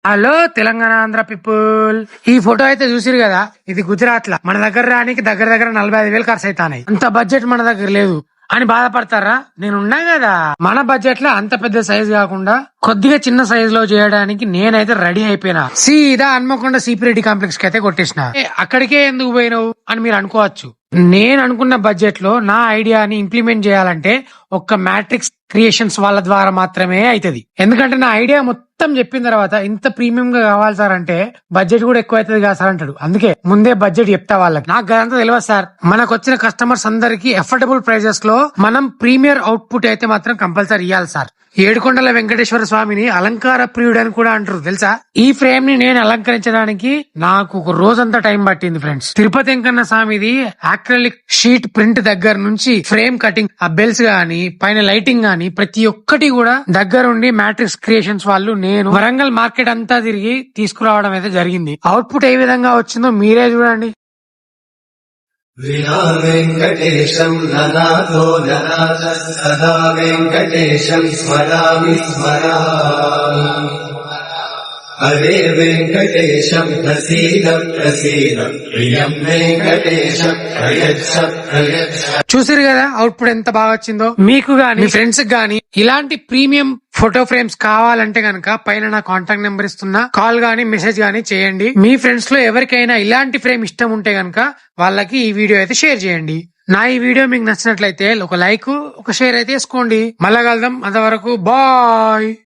Hello Telangana Andhra people, ఈ photo అయితే చూసిరు కదా, ఇది గుజరాత్ లా. మన దగ్గర రానికి దగ్గర దగ్గర 45,000 ఖర్చు అవుతాయి. అంత బడ్జెట్ మన దగ్గర లేదు అని బాధపడతారా? నేను ఉన్నా కదా. మన బడ్జెట్ లో అంత పెద్ద సైజ్ కాకుండా కొద్దిగా చిన్న సైజ్ లో చేయడానికి నేనైతే రెడీ అయిపోయినా. సీదా హన్మకొండ సిపిరెడ్డి కాంప్లెక్స్ కి అయితే కొట్టేసిన. అక్కడికే ఎందుకు పోయినావు అని మీరు అనుకోవచ్చు. నేను అనుకున్న బడ్జెట్ లో నా ఐడియాని ఇంప్లిమెంట్ చేయాలంటే ఒక్క మ్యాట్రిక్స్ క్రియేషన్స్ వాళ్ళ ద్వారా మాత్రమే అవుతుంది. ఎందుకంటే నా ఐడియా మొత్తం చెప్పిన తర్వాత ఇంత ప్రీమియం గా కావాలి సార్ అంటే బడ్జెట్ కూడా ఎక్కువ అవుతుంది కదా సార్ అంటాడు. అందుకే ముందే బడ్జెట్ చెప్తా వాళ్ళకి. నాకు గదంతా తెలియదు సార్. మనకు వచ్చిన కస్టమర్స్ అందరికి అఫోర్డబుల్ ప్రైజెస్ లో మనం ప్రీమియర్ అవుట్పుట్ అయితే మాత్రం కంపల్సరీ ఇవ్వాలి సార్. ఏడుకొండల వెంకటేశ్వర స్వామిని అలంకార ప్రియుడు అని కూడా అంటారు తెలుసా. ఈ ఫ్రేమ్ ని నేను అలంకరించడానికి నాకు ఒక రోజంతా టైం పట్టింది ఫ్రెండ్స్. తిరుపతి వెంకన్న స్వామిది యాక్రిలిక్ షీట్ ప్రింట్ దగ్గర నుంచి ఫ్రేమ్ కటింగ్, ఆ బెల్స్ గానీ పైన లైటింగ్ గానీ ప్రతి ఒక్కటి కూడా దగ్గరుండి మ్యాట్రిక్స్ క్రియేషన్స్ వాళ్ళు నేను వరంగల్ మార్కెట్ అంతా తిరిగి తీసుకురావడం అయితే జరిగింది. అవుట్పుట్ ఏ విధంగా వచ్చిందో మీరే చూడండి. వినా వెంకటేశం ననాథో ననాథ సదా వెంకటేశం స్మరామి స్మరామి. హరే వెంకటేశం ప్రసీద ప్రసీద ప్రియం వెంకటేశం ప్రయచ్చ ప్రయచ్చ. చూసారు కదా అవుట్పుట్ ఎంత బాగా వచ్చిందో. మీకు గానీ ఫ్రెండ్స్ గానీ ఇలాంటి ప్రీమియం ఫోటో ఫ్రేమ్స్ కావాలంటే గనక పైన నా కాంటాక్ట్ నెంబర్ ఇస్తున్నా, కాల్ గానీ మెసేజ్ గానీ చేయండి. మీ ఫ్రెండ్స్ లో ఎవరికైనా ఇలాంటి ఫ్రేమ్ ఇష్టం ఉంటే గనక వాళ్ళకి ఈ వీడియో అయితే షేర్ చేయండి. నా ఈ వీడియో మీకు నచ్చినట్లయితే ఒక లైక్, ఒక షేర్ అయితే వేసుకోండి. మళ్ళా కలుద్దాం. అంతవరకు బాయ్.